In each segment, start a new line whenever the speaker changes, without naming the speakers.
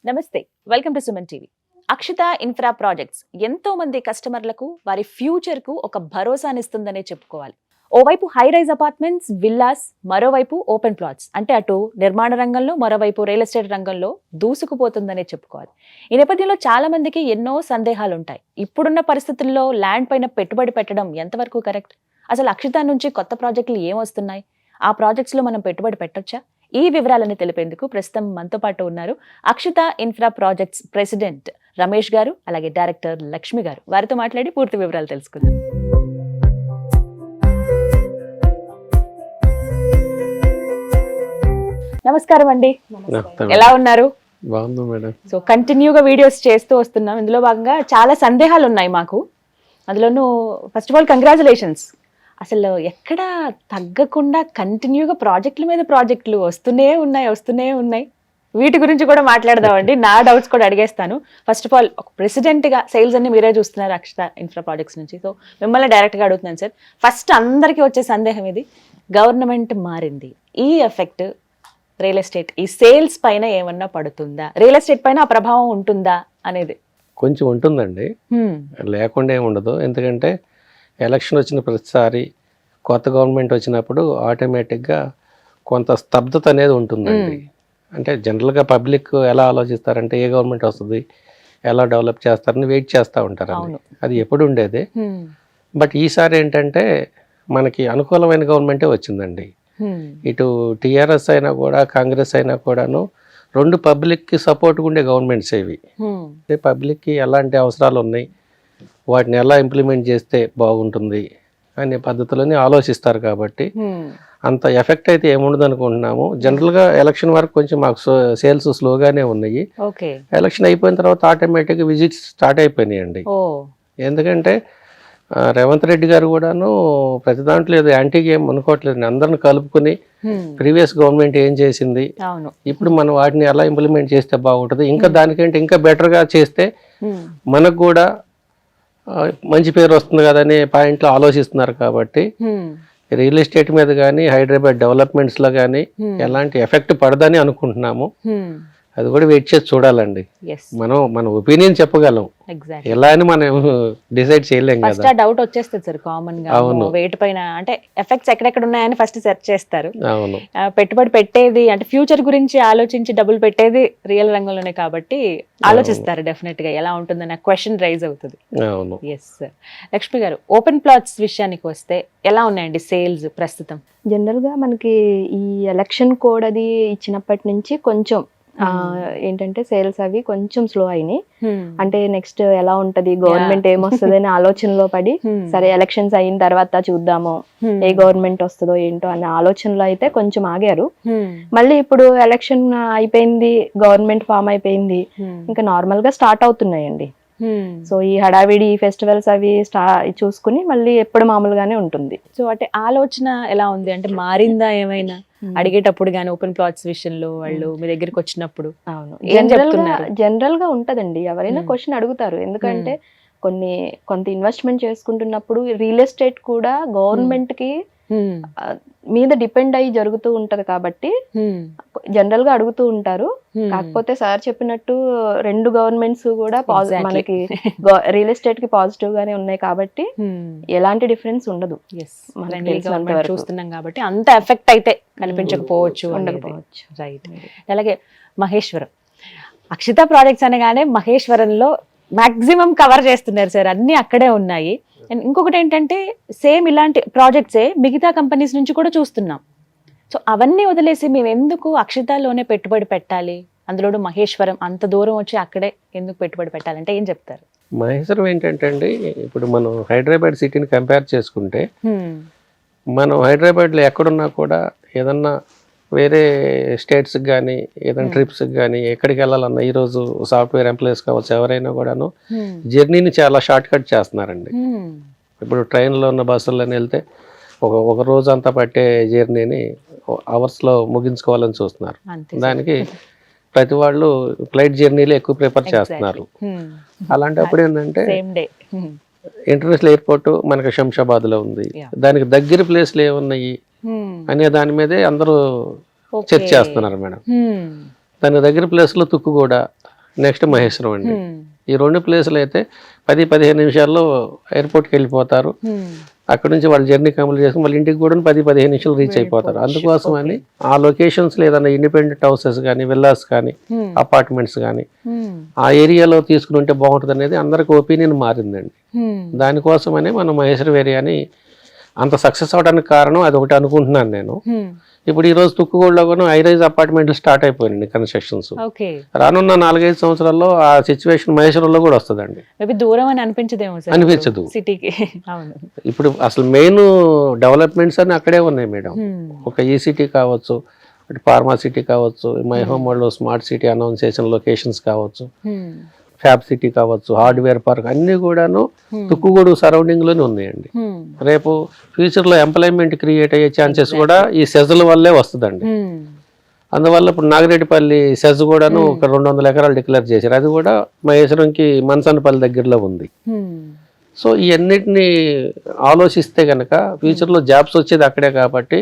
నమస్తే, welcome to Suman TV. Akshita infra projects ఎంతో మంది కస్టమర్లకు వారి ఫ్యూచర్ కు ఒక భరోసానిస్తుందనే చెప్పుకోవాలి. ఓవైపు హై రైజ్ అపార్ట్మెంట్స్, విల్లాస్, మరోవైపు ఓపెన్ ప్లాట్స్, అంటే అటు నిర్మాణ రంగంలో మరోవైపు రియల్ ఎస్టేట్ రంగంలో దూసుకుపోతుందనే చెప్పుకోవాలి. ఈ నేపథ్యంలో చాలా మందికి ఎన్నో సందేహాలు ఉంటాయి. ఇప్పుడున్న పరిస్థితుల్లో ల్యాండ్ పైన పెట్టుబడి పెట్టడం ఎంతవరకు కరెక్ట్? అసలు అక్షిత నుంచి కొత్త ప్రాజెక్టులు ఏమొస్తున్నాయి? ఆ ప్రాజెక్ట్స్ లో మనం పెట్టుబడి పెట్టొచ్చా? ఈ వివరాలని తెలిపేందుకు ప్రస్తుతం మనతో పాటు ఉన్నారు Akshita infra projects president Ramesh గారు, అలాగే డైరెక్టర్ లక్ష్మి గారు. వారితో మాట్లాడి పూర్తి వివరాలు తెలుసుకుందాం. నమస్కారం అండి, ఎలా ఉన్నారు? సో కంటిన్యూగా వీడియోస్ చేస్తూ వస్తున్నాం. ఇందులో భాగంగా చాలా సందేహాలు ఉన్నాయి మాకు. అందులోనూ ఫస్ట్ ఆఫ్ ఆల్ కంగ్రాచులేషన్స్. అసలు ఎక్కడ తగ్గకుండా కంటిన్యూగా ప్రాజెక్టుల మీద ప్రాజెక్టులు వస్తూనే ఉన్నాయి. వీటి గురించి కూడా మాట్లాడదామండి. నా డౌట్స్ కూడా అడిగేస్తాను. ఫస్ట్ ఆఫ్ ఆల్ ఒక ప్రెసిడెంట్గా సేల్స్ అన్ని మీరే చూస్తున్నారు అక్షిత ఇన్ఫ్రా ప్రాజెక్ట్స్ నుంచి. సో మిమ్మల్ని డైరెక్ట్గా అడుగుతున్నాను సార్. ఫస్ట్ అందరికీ వచ్చే సందేహం ఇది, గవర్నమెంట్ మారింది, ఈ ఎఫెక్ట్ రియల్ ఎస్టేట్ ఈ సేల్స్ పైన ఏమన్నా పడుతుందా, రియల్ ఎస్టేట్ పైన ఆ ప్రభావం ఉంటుందా అనేది?
కొంచెం ఉంటుందండి, లేకుండా ఏమి ఉండదు. ఎందుకంటే ఎలక్షన్ వచ్చిన ప్రతిసారి కొత్త గవర్నమెంట్ వచ్చినప్పుడు ఆటోమేటిక్గా కొంత స్తబ్దత అనేది ఉంటుందండి. అంటే జనరల్గా పబ్లిక్ ఎలా ఆలోచిస్తారంటే ఏ గవర్నమెంట్ వస్తుంది, ఎలా డెవలప్ చేస్తారని వెయిట్ చేస్తూ ఉంటారండి. అది ఎప్పుడు ఉండేది. బట్ ఈసారి ఏంటంటే మనకి అనుకూలమైన గవర్నమెంటే వచ్చిందండి. ఇటు టీఆర్ఎస్ అయినా కూడా కాంగ్రెస్ అయినా కూడాను రెండు పబ్లిక్కి సపోర్ట్గా ఉండే గవర్నమెంట్స్ ఇవి. పబ్లిక్కి ఎలాంటి అవసరాలు ఉన్నాయి, వాటిని ఎలా ఇంప్లిమెంట్ చేస్తే బాగుంటుంది అనే పద్ధతులని ఆలోచిస్తారు. కాబట్టి అంత ఎఫెక్ట్ అయితే ఏముండదు అనుకుంటున్నాము. జనరల్గా ఎలక్షన్ వరకు కొంచెం మాకు సేల్స్ స్లోగానే ఉన్నాయి. ఎలక్షన్ అయిపోయిన తర్వాత ఆటోమేటిక్గా విజిట్స్ స్టార్ట్ అయిపోయినాయండి. ఎందుకంటే రేవంత్ రెడ్డి గారు కూడాను ప్రతి దాంట్లో ఏదో యాంటీ గేమ్ అనుకోవట్లేదు, అందరిని కలుపుకుని ప్రీవియస్ గవర్నమెంట్ ఏం చేసింది, ఇప్పుడు మనం వాటిని ఎలా ఇంప్లిమెంట్ చేస్తే బాగుంటుంది, ఇంకా దానికంటే ఇంకా బెటర్గా చేస్తే మనకు కూడా మంచి పేరు వస్తుంది కదనే పాయింట్లో ఆలోచిస్తున్నారు. కాబట్టి రియల్ ఎస్టేట్ మీద కానీ హైదరాబాద్ డెవలప్మెంట్స్ లో కానీ ఎలాంటి ఎఫెక్ట్ పడదని అనుకుంటున్నాము. అది కూడా వెయిట్ చేసి చూడాలండి. మనం మన ఒపీనియన్ చెప్పగలం, ఎలా అని మనం డిసైడ్ చేయలేం కదా.
డౌట్ వచ్చేస్తుంది సార్ కామన్ గా. వెయిట్ పైన అంటే ఎఫెక్ట్స్ ఎక్కడెక్కడ ఉన్నాయని ఫస్ట్ సెర్చ్ చేస్తారు.
అవును,
పెట్టుబడి పెట్టేది అంటే ఫ్యూచర్ గురించి ఆలోచించి డబ్బులు పెట్టేది రియల్ రంగంలోనే కాబట్టి ఆలోచిస్తారు డెఫినెట్ గా ఎలా ఉంటుందన్న క్వశ్చన్ రైజ్ అవుతుంది.
అవును,
ఎస్ సార్. లక్ష్మి గారు, ఓపెన్ ప్లాట్స్ విషయానికి వస్తే ఎలా ఉన్నాయండి సేల్స్ ప్రస్తుతం?
జనరల్ గా మనకి ఈ ఎలక్షన్ కోడ్ అది ఇచ్చినప్పటి నుంచి కొంచెం ఏంటంటే సేల్స్ అవి కొంచెం స్లో అయినాయి. అంటే నెక్స్ట్ ఎలా ఉంటది, గవర్నమెంట్ ఏమొస్తుంది అని ఆలోచనలో పడి సరే ఎలక్షన్స్ అయిన తర్వాత చూద్దాము ఏ గవర్నమెంట్ వస్తుందో ఏంటో అనే ఆలోచనలో అయితే కొంచెం ఆగారు. మళ్ళీ ఇప్పుడు ఎలక్షన్ అయిపోయింది, గవర్నమెంట్ ఫామ్ అయిపోయింది, ఇంకా నార్మల్ గా స్టార్ట్ అవుతున్నాయండి. సో ఈ హడావిడి ఫెస్టివల్స్ అవి చూసుకుని మళ్ళీ ఎప్పుడు మామూలుగానే ఉంటుంది.
సో అంటే ఆలోచన ఎలా ఉంది, అంటే మారిందా ఏమైనా అడిగేటప్పుడు గానీ ఓపెన్ ప్లాట్స్ విషయంలో వాళ్ళు మీ దగ్గరికి వచ్చినప్పుడు?
అవును, జనరల్ గా ఉంటదండి. ఎవరైనా క్వశ్చన్ అడుగుతారు, ఎందుకంటే కొంత ఇన్వెస్ట్మెంట్ చేసుకుంటున్నప్పుడు రియల్ ఎస్టేట్ కూడా గవర్నమెంట్ కి మీద డిపెండ్ అయ్యి జరుగుతూ ఉంటది కాబట్టి జనరల్ గా అడుగుతూ ఉంటారు. కాకపోతే సార్ చెప్పినట్టు రెండు గవర్నమెంట్స్ కూడా మనకి రియల్ ఎస్టేట్ కి పాజిటివ్ గానే ఉన్నాయి కాబట్టి ఎలాంటి డిఫరెన్స్ ఉండదు.
చూస్తున్నాం కాబట్టి అంత ఎఫెక్ట్ అయితే కనిపించకపోవచ్చు, ఉండకపోవచ్చు. రైట్. అలాగే మహేశ్వరం, అక్షిత ప్రాజెక్ట్స్ అనగానే మహేశ్వరంలో మాక్సిమం కవర్ చేస్తున్నారు సార్, అన్ని అక్కడే ఉన్నాయి. అండ్ ఇంకొకటి ఏంటంటే సేమ్ ఇలాంటి ప్రాజెక్ట్సే మిగతా కంపెనీస్ నుంచి కూడా చూస్తున్నాం. సో అవన్నీ వదిలేసి మేము ఎందుకు అక్షితలోనే పెట్టుబడి పెట్టాలి, అందులో మహేశ్వరం అంత దూరం వచ్చి అక్కడే ఎందుకు పెట్టుబడి పెట్టాలంటే ఏం చెప్తారు?
మహేశ్వరం ఏంటంటే అండి, ఇప్పుడు మనం హైదరాబాద్ సిటీని కంపేర్ చేసుకుంటే మనం హైదరాబాద్లో ఎక్కడున్నా కూడా ఏదన్నా వేరే స్టేట్స్కి కానీ ఏదైనా ట్రిప్స్కి కానీ ఎక్కడికి వెళ్ళాలన్నా ఈరోజు సాఫ్ట్వేర్ ఎంప్లాయీస్ కావచ్చు ఎవరైనా కూడాను జర్నీని చాలా షార్ట్ కట్ చేస్తున్నారండి. ఇప్పుడు ట్రైన్లో ఉన్న బస్సుల్లోనే వెళ్తే ఒక రోజు అంతా పట్టే జర్నీని అవర్స్లో ముగించుకోవాలని చూస్తున్నారు. దానికి ప్రతి వాళ్ళు ఫ్లైట్ జర్నీలు ఎక్కువ ప్రిఫర్ చేస్తున్నారు. అలాంటప్పుడు ఏంటంటే ఇంటర్నేషనల్ ఎయిర్పోర్ట్ మనకి శంషాబాద్లో ఉంది, దానికి దగ్గర ప్లేస్లు ఏమున్నాయి అనే దాని మీదే అందరూ చర్చ చేస్తున్నారు మేడం. దాని దగ్గర ప్లేస్లో తుక్కు కూడా నెక్స్ట్ మహేశ్వరం అండి. ఈ 2 ప్లేసులు అయితే 10-15 నిమిషాల్లో ఎయిర్పోర్ట్కి వెళ్ళిపోతారు. అక్కడ నుంచి వాళ్ళు జర్నీ కంప్లీట్ చేసుకుని వాళ్ళ ఇంటికి కూడా 10-15 నిమిషాలు రీచ్ అయిపోతారు. అందుకోసం అని ఆ లొకేషన్స్ ఏదైనా ఇండిపెండెంట్ హౌసెస్ కానీ, విల్లాస్ కానీ, అపార్ట్మెంట్స్ కానీ ఆ ఏరియాలో తీసుకుని ఉంటే బాగుంటుంది అనేది అందరికి ఒపీనియన్ మారిందండి. దానికోసమనే మనం మహేశ్వరం ఏరియాని అంత సక్సెస్ అవడానికి కారణం అది ఒకటి అనుకుంటున్నాను నేను. ఇప్పుడు ఈ రోజు తుక్కుగూడలో కూడా హైరైజ్ అపార్ట్మెంట్లు స్టార్ట్ అయిపోయినాయి కన్స్ట్రక్షన్స్. రానున్న 4-5 సంవత్సరాల్లో ఆ సిచ్యువేషన్ మహేశ్వరంలో కూడా వస్తుందండి.
దూరం అని
అనిపించదు
సిటీకి.
ఇప్పుడు అసలు మెయిన్ డెవలప్మెంట్స్ అన్ని అక్కడే ఉన్నాయి మేడం. ఒక ఈసిటీ కావచ్చు, ఫార్మా సిటీ కావచ్చు, my home world smart city announce చేసిన లొకేషన్స్ కావచ్చు, ఫ్యాబ్ సిటీ కావచ్చు, హార్డ్వేర్ పార్క్ అన్ని కూడాను తుక్కుగూడు సరౌండింగ్ లోనే ఉన్నాయండి. రేపు ఫ్యూచర్ లో ఎంప్లాయ్మెంట్ క్రియేట్ అయ్యే ఛాన్సెస్ కూడా ఈ సెజ్ల వల్లే వస్తుందండి. అందువల్ల ఇప్పుడు నాగిరెడ్డిపల్లి సెజ్ కూడాను ఒక 200 ఎకరాలు డిక్లేర్ చేశారు. అది కూడా మహేశ్వరంకి మన్సన్పల్లి దగ్గరలో ఉంది. సో ఇవన్నిటిని ఆలోచిస్తే కనుక ఫ్యూచర్లో జాబ్స్ వచ్చేది అక్కడే కాబట్టి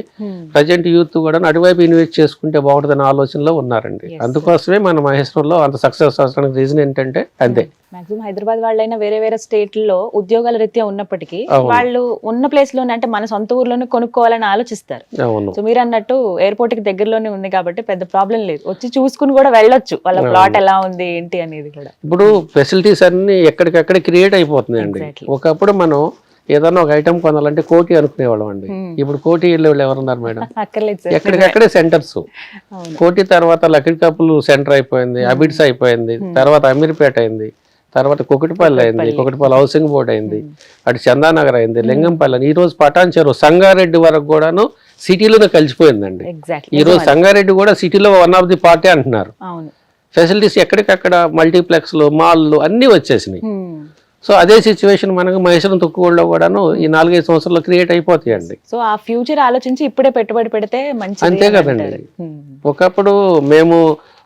ప్రజెంట్ యూత్ కూడా అటువైపు ఇన్వెస్ట్ చేసుకుంటే బాగుంటుందనే ఆలోచనలో ఉన్నారండి. అందుకోసమే మన మహేశ్వరంలో అంత సక్సెస్ అవడానికి రీజన్ ఏంటంటే అంతే.
మాక్సిమం హైదరాబాద్ వాళ్ళైనా వేరే వేరే స్టేట్లో ఉద్యోగాల రీత్యా ఉన్నప్పటికీ వాళ్ళు ఉన్న ప్లేస్ లోనే అంటే మన సొంత ఊర్లోనే కొనుక్కోవాలని ఆలోచిస్తారు. సో మీరు అన్నట్టు ఎయిర్పోర్ట్ కి దగ్గరలోనే ఉంది కాబట్టి పెద్ద ప్రాబ్లం లేదు, వచ్చి చూసుకుని కూడా వెళ్ళొచ్చు వాళ్ళ ప్లాట్ ఎలా ఉంది ఏంటి అనేది కూడా.
ఇప్పుడు ఫెసిలిటీస్ అన్ని ఎక్కడికక్కడ క్రియేట్ అయిపోతున్నాయండి. ఒకప్పుడు మనం ఏదన్నా ఒక ఐటమ్ కొనాలంటే కోటి అనుకునేవాళ్ళం అండి. ఇప్పుడు కోటి వెళ్ళే వాళ్ళు ఎవరున్నారు మేడం? ఎక్కడికక్కడే సెంటర్స్. కోటి తర్వాత లక్కిడికప్పులు సెంటర్ అయిపోయింది, అబిడ్స్ అయిపోయింది, తర్వాత అమీర్పేట అయింది, తర్వాత కుకటిపల్లి అయింది, కుకటిపల్లి హౌసింగ్ బోర్డ్ అయింది, అటు చందానగర్ అయింది, లింగంపల్లి అని ఈ రోజు పటాన్ చెరువు సంగారెడ్డి వరకు కూడాను సిటీలోనే కలిసిపోయిందండి. ఈ రోజు సంగారెడ్డి కూడా సిటీలో వన్ ఆఫ్ ది పార్టీ అంటున్నారు. ఫెసిలిటీస్ ఎక్కడికక్కడ మల్టీప్లెక్స్లు, మాల్లు అన్నీ వచ్చేసినాయి. సో అదే సిచ్యువేషన్ మనకు మహేశ్వరం తుక్కుగూడలో కూడాను ఈ 4-5 సంవత్సరాల్లో క్రియేట్ అయిపోతాయండి.
సో ఆ ఫ్యూచర్ ఆలోచించి ఇప్పుడే పెట్టుబడి పెడితే మంచి.
అంతే కదండి. ఒకప్పుడు మేము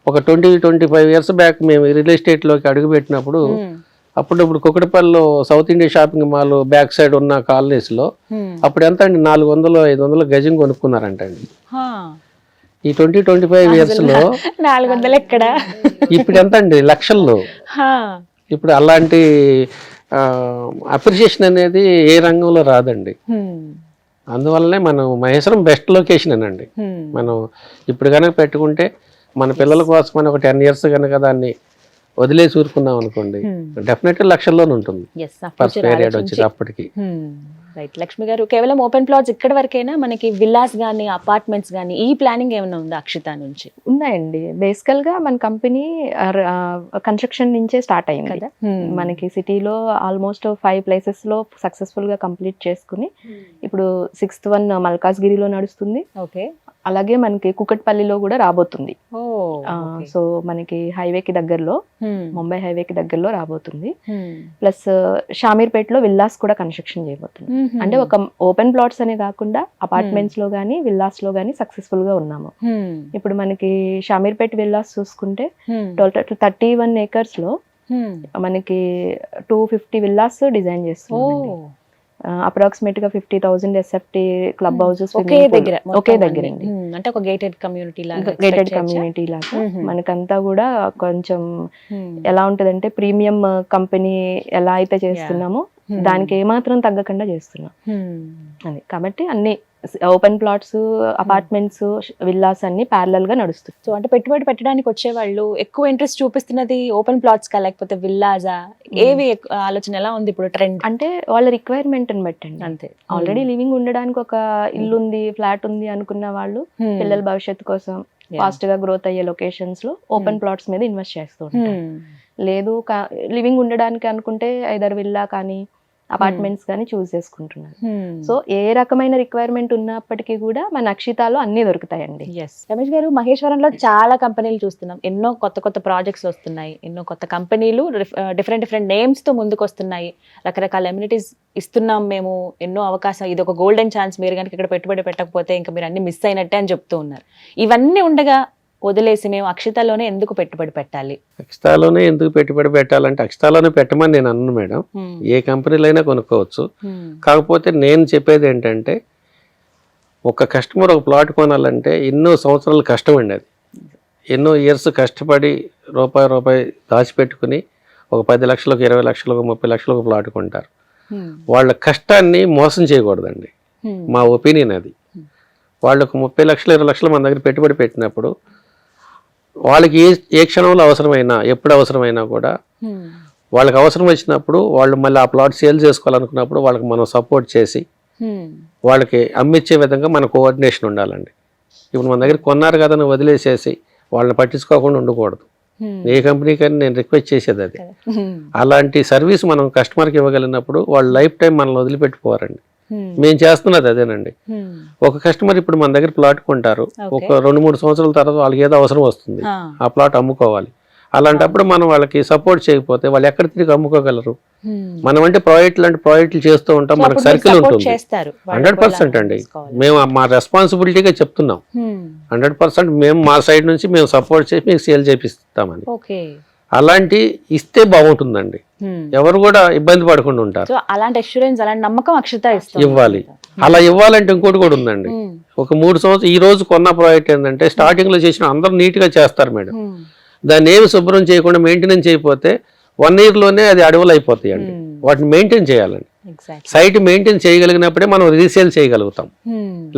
ఒక 20-25 ఇయర్స్ బ్యాక్ మేము రియల్ ఎస్టేట్ లోకి అడుగు పెట్టినప్పుడు అప్పుడు కుకటిపల్లిలో south India shopping mall back side ఉన్న కాలనీస్ లో అప్పుడు ఎంత అండి 400-500 గజం కొనుక్కున్నారంటండి. ఈ 20-25 ఇయర్స్ లో
400 ఎక్కడ,
ఇప్పుడు ఎంత అండి లక్షల్లో. ఇప్పుడు అలాంటి అప్రిషియేషన్ అనేది ఏ రంగంలో రాదండి. అందువల్లనే మనం మహేశ్వరం బెస్ట్ లొకేషన్ అనండి. మనం ఇప్పుడు కనుక పెట్టుకుంటే మన పిల్లల కోసం అని ఒక 10 ఇయర్స్ కనుక దాన్ని వదిలేసి ఊరుకున్నాం అనుకోండి, డెఫినెట్లీ లక్షల్లోనే ఉంటుంది ఫస్ట్ పీరియడ్ వచ్చేది అప్పటికి.
రైట్ లక్ష్మి గారు, కేవలం ఓపెన్ ప్లాట్స్ ఇక్కడ వరకైనా మనకి విల్లాస్ గానీ అపార్ట్మెంట్స్ గానీ ఈ ప్లానింగ్ ఏమైనా ఉందా అక్షిత నుంచి?
ఉన్నాయండి. బేసికల్ గా మన కంపెనీ కన్స్ట్రక్షన్ నుంచే స్టార్ట్ అయింది కదా. మనకి సిటీలో ఆల్మోస్ట్ 5 ప్లేసెస్ లో సక్సెస్ఫుల్ గా కంప్లీట్ చేసుకుని ఇప్పుడు 6th one మల్కాజ్గిరిలో నడుస్తుంది. అలాగే మనకి కుకట్పల్లిలో కూడా రాబోతుంది. సో మనకి హైవేకి దగ్గరలో, ముంబై హైవేకి దగ్గరలో రాబోతుంది. ప్లస్ షామీర్పేటలో విల్లాస్ కూడా కన్స్ట్రక్షన్ చేయబోతుంది. అంటే ఒక ఓపెన్ ప్లాట్స్ అనే కాకుండా అపార్ట్మెంట్స్ లో గానీ విల్లాస్ లో గానీ సక్సెస్ఫుల్ గా ఉన్నాము. ఇప్పుడు మనకి షామీర్పేట విల్లాస్ చూసుకుంటే 31 acres లో మనకి 250 విల్లాస్ డిజైన్ చేస్తున్నాం. అప్రాక్సిమేట్ గా 50,000 SFT క్లబ్ హౌసెస్ ఒకే దగ్గర
అంటే ఒక గేటెడ్ కమ్యూనిటీ
లాగా మనకంతా కూడా కొంచెం ఎలా ఉంటదంటే ప్రీమియం కంపెనీ ఎలా అయితే చేస్తున్నామో దానికి ఏమాత్రం తగ్గకుండా చేస్తున్నాం అది. కాబట్టి అన్ని ఓపెన్ ప్లాట్స్, అపార్ట్మెంట్స్, విల్లాస్ అన్ని ప్యారలల్ గా నడుస్తుంది.
సో అంటే పెట్టుబడి పెట్టడానికి వచ్చే వాళ్ళు ఎక్కువ ఇంట్రెస్ట్ చూపిస్తున్నది ఓపెన్ ప్లాట్స్ కా లేకపోతే విల్లాజా, ఏవి ఆలోచన ఎలా ఉంది ఇప్పుడు ట్రెండ్?
అంటే వాళ్ళ రిక్వైర్మెంట్ ని బట్టండి. అంతే. ఆల్రెడీ లివింగ్ ఉండడానికి ఒక ఇల్లు ఉంది, ఫ్లాట్ ఉంది అనుకున్న వాళ్ళు పిల్లల భవిష్యత్తు కోసం ఫాస్ట్ గా గ్రోత్ అయ్యే లొకేషన్స్ లో ఓపెన్ ప్లాట్స్ మీద ఇన్వెస్ట్ చేస్తూ ఉంటారు. లేదు లివింగ్ ఉండడానికి అనుకుంటే ఐదర్ విల్లా కానీ అపార్ట్మెంట్స్ కానీ చూస్ చేసుకుంటున్నారు. సో ఏ రకమైన రిక్వైర్మెంట్ ఉన్నప్పటికీ కూడా మన అక్షితాలో అన్ని దొరుకుతాయండి.
రమేష్ గారు, మహేశ్వరంలో చాలా కంపెనీలు చూస్తున్నాం, ఎన్నో కొత్త ప్రాజెక్ట్స్ వస్తున్నాయి, ఎన్నో కొత్త కంపెనీలు డిఫరెంట్ నేమ్స్ తో ముందుకు వస్తున్నాయి, రకరకాల ఎమ్యూనిటీస్ ఇస్తున్నాం మేము, ఎన్నో అవకాశం, ఇది ఒక గోల్డెన్ ఛాన్స్, మీరు కనుక ఇక్కడ పెట్టుబడి పెట్టకపోతే ఇంకా మీరు అన్ని మిస్ అయినట్టే అని చెప్తూ ఉన్నారు. ఇవన్నీ ఉండగా వదిలేసి మేము అక్షితాలోనే ఎందుకు పెట్టుబడి పెట్టాలి?
అక్షితాలోనే ఎందుకు పెట్టుబడి పెట్టాలంటే అక్షితాలోనే పెట్టమని నేను అన్నాను మేడం. ఏ కంపెనీలో అయినా కొనుక్కోవచ్చు. కాకపోతే నేను చెప్పేది ఏంటంటే ఒక కస్టమర్ ఒక ప్లాట్ కొనాలంటే ఎన్నో సంవత్సరాల కష్టం అండి. అది ఎన్నో ఇయర్స్ కష్టపడి రూపాయి దాచిపెట్టుకుని ఒక 10 లక్షలకు 20 లక్షలకు 30 లక్షలకు ప్లాట్ కొంటారు. వాళ్ళ కష్టాన్ని మోసం చేయకూడదండి, మా ఒపీనియన్ అది. వాళ్ళకు 30 లక్షలు 20 లక్షలు మన దగ్గర పెట్టుబడి పెట్టినప్పుడు వాళ్ళకి ఏ క్షణంలో అవసరమైనా ఎప్పుడు అవసరమైనా కూడా వాళ్ళకి అవసరం వచ్చినప్పుడు వాళ్ళు మళ్ళీ ఆ ప్లాట్ సేల్ చేసుకోవాలనుకున్నప్పుడు వాళ్ళకి మనం సపోర్ట్ చేసి వాళ్ళకి అమ్మిచ్చే విధంగా మన కోఆర్డినేషన్ ఉండాలండి. ఇప్పుడు మన దగ్గర కొన్నారు కదా అని వదిలేసేసి వాళ్ళని పట్టించుకోకుండా ఉండకూడదు. ఏ కంపెనీకైనా నేను రిక్వెస్ట్ చేసేది అది. అలాంటి సర్వీస్ మనం కస్టమర్కి ఇవ్వగలిగినప్పుడు వాళ్ళు లైఫ్ టైం మనల్ని వదిలిపెట్టుకోవారండి. మేము చేస్తున్నది అదేనండి. ఒక కస్టమర్ ఇప్పుడు మన దగ్గర ప్లాట్ కొంటారు, ఒక 2-3 సంవత్సరాల తర్వాత వాళ్ళకి ఏదో అవసరం వస్తుంది, ఆ ప్లాట్ అమ్ముకోవాలి. అలాంటప్పుడు మనం వాళ్ళకి సపోర్ట్ చేయకపోతే వాళ్ళు ఎక్కడ తిరిగి అమ్ముకోగలరు? మనం అంటే ప్రాజెక్టులు చేస్తూ ఉంటాం, మనకు సర్కిల్ ఉంటుంది. 100% అండి, మేము మా రెస్పాన్సిబిలిటీగా చెప్తున్నాం. 100% మేము మా సైడ్ నుంచి మేము సపోర్ట్ చేసి మీకు సేల్ చేపిస్తామని. అలాంటి ఇస్తే బాగుంటుందండి, ఎవరు కూడా ఇబ్బంది పడకుండా ఉంటారు.
అలాంటి అష్యూరెన్స్, అలాంటి నమ్మకం అక్షిత
ఇవ్వాలి. అలా ఇవ్వాలంటే ఇంకోటి కూడా ఉందండి. ఒక 3 సంవత్సరాలు ఈ రోజు కొన్న ప్రాజెక్ట్ ఏంటంటే స్టార్టింగ్ లో చేసిన అందరూ నీట్ గా చేస్తారు మేడం. దాన్ని ఏమి శుభ్రం చేయకుండా మెయింటెనెన్స్ చేయకపోతే 1 year లోనే అది అడవులు అయిపోతాయి అండి. వాటిని మెయింటైన్ చేయాలండి. సైట్ మెయింటైన్ చేయగలిగినప్పుడే మనం రీసేల్ చేయగలుగుతాం,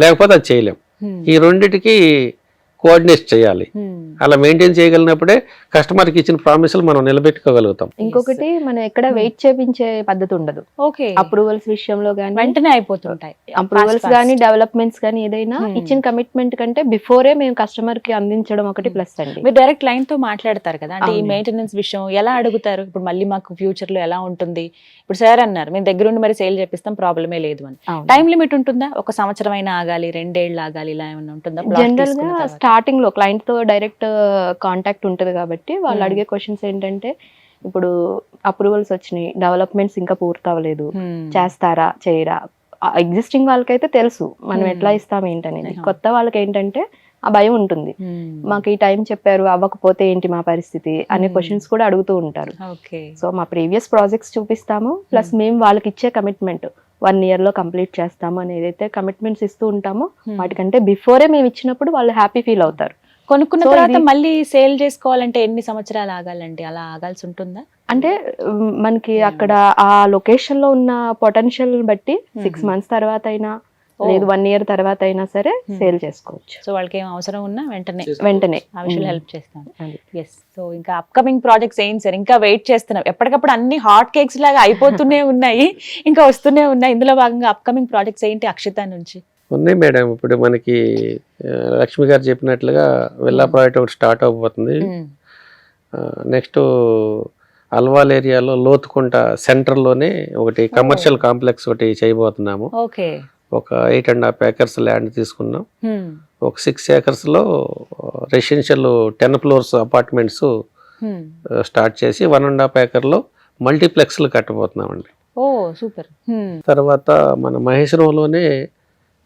లేకపోతే అది చేయలేం. ఈ రెండిటికి కోఆర్డినేట్ చేయాలి. అలా మెయింటైన్ చేయగలిగినప్పుడే కస్టమర్కి ఇచ్చిన ప్రామిసులు మనం నిలబెట్టుకోగలుగుతాం.
ఇంకొకటి మనం ఎక్కడ వెయిట్ చేపించే పద్ధతి ఉండదు. అప్రూవల్స్ విషయంలో కానీ
వెంటనే అయిపోతుంటాయి.
అప్రూవల్స్ కానీ డెవలప్మెంట్స్ కానీ ఏదైనా ఇచ్చిన కమిట్మెంట్ కంటే బిఫోరే మేము కస్టమర్ కి అందించడం ఒకటి ప్లస్ అండి.
మీరు డైరెక్ట్ క్లయింట్ తో మాట్లాడతారు కదా, అంటే ఈ మెయింటెనెన్స్ విషయం ఎలా అడుగుతారు? ఇప్పుడు మళ్ళీ మాకు ఫ్యూచర్ లో ఎలా ఉంటుంది? ఇప్పుడు సార్ అన్నారు మేము దగ్గర ఉండి మరి సేల్ చేపిస్తాం, ప్రాబ్లమే లేదు అని. టైం లిమిట్ ఉంటుందా? 1 సంవత్సరం అయినా ఆగాలి, 2 ఏళ్ళు ఆగాలి, ఇలా ఏమైనా ఉంటుందా?
జనరల్ గా స్టార్టింగ్ లో క్లయింట్ తో డైరెక్ట్ కాంటాక్ట్ ఉంటుంది కాబట్టి వాళ్ళు అడిగే క్వశ్చన్స్ ఏంటంటే, ఇప్పుడు అప్రూవల్స్ వచ్చినాయి, డెవలప్మెంట్స్ ఇంకా పూర్తి అవ్వలేదు, చేస్తారా చేయరా? ఎగ్జిస్టింగ్ వాళ్ళకైతే తెలుసు మనం ఎట్లా ఇస్తాం ఏంటనేది. కొత్త వాళ్ళకి ఏంటంటే ఆ భయం ఉంటుంది, మాకు ఈ టైం చెప్పారు అవ్వకపోతే ఏంటి మా పరిస్థితి అనే క్వశ్చన్స్ కూడా అడుగుతూ ఉంటారు. సో మా ప్రీవియస్ ప్రాజెక్ట్స్ చూపిస్తాము, ప్లస్ మేము వాళ్ళకి ఇచ్చే కమిట్మెంట్ 1 year లో కంప్లీట్ చేస్తాము అని ఏదైతే కమిట్మెంట్స్ ఇస్తూ ఉంటామో వాటికంటే బిఫోరే మేము ఇచ్చినప్పుడు వాళ్ళు హ్యాపీ ఫీల్ అవుతారు.
కొనుక్కున్న తర్వాత మళ్ళీ సేల్ చేసుకోవాలంటే ఎన్ని సంవత్సరాలు ఆగాలండి? అలా ఆగాల్సి ఉంటుందా?
అంటే మనకి అక్కడ ఆ లొకేషన్ లో ఉన్న పొటెన్షియల్ బట్టి 6 months తర్వాత అయినా లేదు 1 year తర్వాత అయినా సరే సేల్ చేసుకోవచ్చు.
సో వాళ్ళకి ఏం అవసరం ఉన్నా వెంటనే ఆ విషయంలో హెల్ప్ చేస్తాను. ఎస్. సో ఇంకా అప్కమింగ్ ప్రాజెక్ట్స్ ఏంటి సార్? ఇంకా వెయిట్ చేస్తున్నాం, ఎప్పటికప్పుడు అన్ని హాట్ కేక్స్ లాగా అయిపోతూనే ఉన్నాయి, ఇంకా వస్తూనే ఉన్నాయి. ఇందులో భాగంగా అప్కమింగ్ ప్రాజెక్ట్స్ ఏంటి అక్షిత నుంచి?
ఉన్నాయి మేడం. ఇప్పుడు మనకి లక్ష్మి గారు చెప్పినట్లుగా విల్లా ప్రాజెక్ట్ ఒకటి స్టార్ట్ అవబోతుంది. నెక్స్ట్ అల్వాల్ ఏరియాలో లోతుకుంట సెంటర్లోనే ఒకటి కమర్షియల్ కాంప్లెక్స్ ఒకటి చేయబోతున్నాము. ఒక 8.5 acres ల్యాండ్ తీసుకున్నాం. ఒక 6 acres లో రెసిడెన్షియల్ 10 floors అపార్ట్మెంట్స్ స్టార్ట్ చేసి 1.5 acre లో మల్టీప్లెక్స్లు కట్టబోతున్నామండి.
సూపర్.
తర్వాత మన మహేశ్వరంలోనే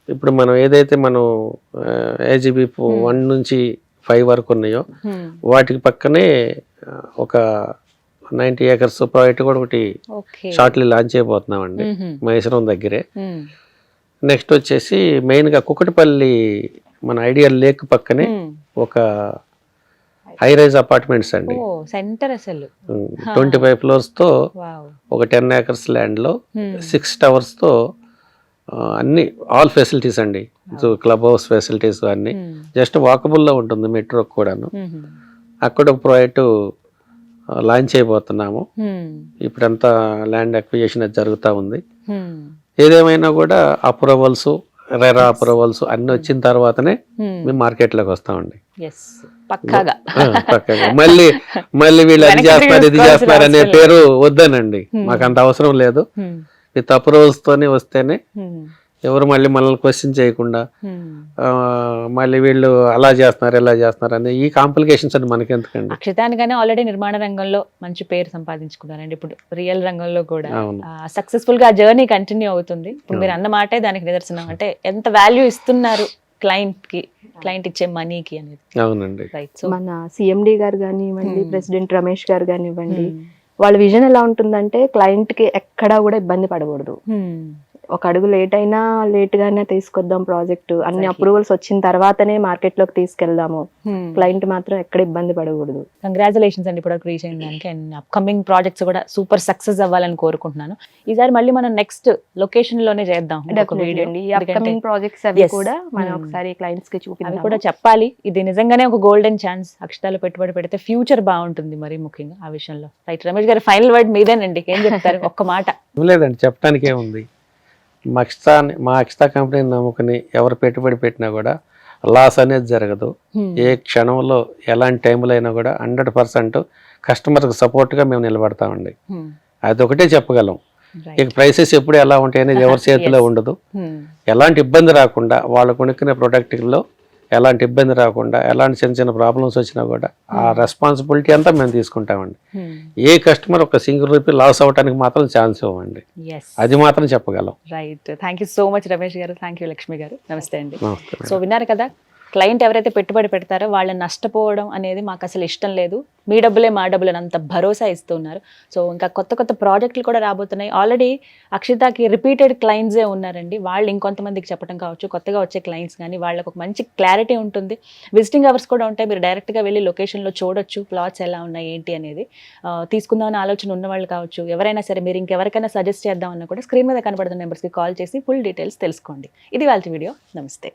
ఇప్పుడు మనం ఏదైతే మనం AGB 1 నుంచి 5 వరకు ఉన్నాయో వాటికి పక్కనే ఒక 90 acres ప్రాజెక్ట్ కూడా ఒకటి షార్ట్లీ లాంచ్ చేయబోతున్నామండి మహేశ్వరం దగ్గరే. నెక్స్ట్ వచ్చేసి మెయిన్గా కుకటిపల్లి మన ఐడియల్ లేక్ పక్కనే ఒక హై రైజ్ అపార్ట్మెంట్స్ అండి.
సెంటర్ అసలు
25 floors తో ఒక 10 acres ల్యాండ్ లో 6 towers తో అన్ని ఆల్ ఫెసిలిటీస్ అండి. క్లబ్ హౌస్ ఫెసిలిటీస్ అన్ని జస్ట్ వాకబుల్ లో ఉంటుంది, మెట్రో కూడాను. అక్కడ ఒక ప్రాజెక్ట్ లాంచ్ చేయబోతున్నాము. ఇప్పుడంతా ల్యాండ్ అక్విజిషన్ అది జరుగుతూ ఉంది. ఏదేమైనా కూడా అప్రూవల్స్ రెరా అప్రూవల్స్ అన్ని వచ్చిన తర్వాతనే మేము మార్కెట్ లోకి వస్తామండి.
పక్కాగా
మళ్ళీ వీళ్ళు అది చేస్తున్నారు ఇది చేస్తున్నారు అనే పేరు వద్దనండి, మాకు అంత అవసరం లేదు. విత్ అప్రూవల్స్ తోనే వస్తేనే ఎవరు మళ్ళీ మనల్ని క్వశ్చన్ చేయకుండా మళ్ళీ వీళ్ళు అలా చేస్తున్నారు ఇలా చేస్తున్నారు అని ఈ కాంప్లికేషన్స్ అని మనకి ఎందుకండి.
అక్షితానికనే ఆల్రెడీ నిర్మాణ రంగంలో మంచి పేరు సంపాదించుకున్నారండి. ఇప్పుడు రియల్ రంగంలో కూడా సక్సెస్ఫుల్ గా జర్నీ కంటిన్యూ అవుతుంది. ఇప్పుడు మీరు అన్న మాటే దానికి నిదర్శనం. అంటే ఎంత వాల్యూ ఇస్తున్నారు క్లయింట్ ఇచ్చే మనీకి అనేది.
అవునండి.
మన CMD గారు కానివ్వండి, ప్రెసిడెంట్ రమేష్ గారు కానివ్వండి, వాళ్ళ విజన్ ఎలా ఉంటుందంటే క్లయింట్ కి ఎక్కడా కూడా ఇబ్బంది పడకూడదు. ఒక అడుగు లేట్ అయినా లేట్ గానే తీసుకొద్దాం ప్రాజెక్ట్, అన్ని
Exactly.
అప్రూవల్స్ వచ్చిన తర్వాతనే మార్కెట్ లోకి తీసుకెళ్దాము, క్లయింట్ మాత్రం ఎక్కడ ఇబ్బంది పడకూడదు.
కంగ్రాచులేషన్స్ అండి ఇప్పుడు రీచ్ అయిన దానికి. అండ్ అప్కమింగ్ ప్రాజెక్ట్స్ కూడా సూపర్ సక్సెస్ అవ్వాలని కోరుకుంటున్నాను. ఈసారి మళ్ళీ మనం నెక్స్ట్ లొకేషన్ లోనే చేద్దాం ఇంకొక
Definitely
వీడియో.
అండి. ఈ
ఎందుకంటే
అప్కమింగ్ ప్రాజెక్ట్స్ అవి
Yes.
కూడా మనం
Hmm.
ఒకసారి క్లయింట్స్ కి
అవి
చూపిద్దాం.
కూడా చెప్పాలి. ఇది నిజంగానే ఒక గోల్డెన్ ఛాన్స్. అక్షతాలు పెట్టుబడి పెడితే ఫ్యూచర్ బాగుంటుంది మరి ముఖ్యంగా ఆ విషయంలో. రైట్, రమేష్ గారు ఫైనల్ వర్డ్ మీదేనండి. ఏం చెప్తారు ఒక్క మాట?
ఏం లేదండి, చెప్పడానికి ఏముంది. మా అక్షతా కంపెనీని నమ్ముకుని ఎవరు పెట్టుబడి పెట్టినా కూడా లాస్ అనేది జరగదు. ఏ క్షణంలో ఎలాంటి టైంలో అయినా కూడా 100% కస్టమర్కి సపోర్ట్గా మేము నిలబడతామండి. అదొకటే చెప్పగలం. ఇక ప్రైసెస్ ఎప్పుడు ఎలా ఉంటాయి అనేది ఎవరి చేతిలో ఉండదు. ఎలాంటి ఇబ్బంది రాకుండా వాళ్ళు కొనుక్కునే ప్రొడక్ట్లో ఎలాంటి ఇబ్బంది రాకుండా, ఎలాంటి చిన్న చిన్న ప్రాబ్లమ్స్ వచ్చినా కూడా ఆ రెస్పాన్సిబిలిటీ అంతా మేము తీసుకుంటామండి. ఏ కస్టమర్ ఒక సింగిల్ రూపీ లాస్ అవ్వడానికి మాత్రం ఛాన్స్ ఇవ్వండి. అది మాత్రం చెప్పగలం.
Right, thank you so much Ramesh గారు. థ్యాంక్ యూ లక్ష్మి గారు. నమస్తే అండి.
నమస్తే.
సో విన్నారు కదా, క్లయింట్ ఎవరైతే పెట్టుబడి పెడతారో వాళ్ళని నష్టపోవడం అనేది మాకు అసలు ఇష్టం లేదు. మీ డబ్బులే మా డబ్బులని అంత భరోసా ఇస్తున్నారు. సో ఇంకా కొత్త కొత్త ప్రాజెక్టులు కూడా రాబోతున్నాయి. ఆల్రెడీ అక్షితాకి రిపీటెడ్ క్లయింట్సే ఉన్నారండి. వాళ్ళు ఇంకొంతమందికి చెప్పడం కావచ్చు, కొత్తగా వచ్చే క్లయింట్స్ కానీ వాళ్ళకు ఒక మంచి క్లారిటీ ఉంటుంది. విజిటింగ్ అవర్స్ కూడా ఉంటాయి. మీరు డైరెక్ట్గా వెళ్ళి లొకేషన్లో చూడొచ్చు ప్లాట్స్ ఎలా ఉన్నాయి ఏంటి అనేది. తీసుకుందామని ఆలోచన ఉన్న వాళ్ళు కావచ్చు, ఎవరైనా సరే మీరు ఇంకెవరికైనా సజెస్ట్ చేద్దామన్నా కూడా స్క్రీన్ మీద కనబడుతున్న నెంబర్స్కి కాల్ చేసి ఫుల్ డీటెయిల్స్ తెలుసుకోండి. ఇది వాళ్ళ వీడియో. నమస్తే.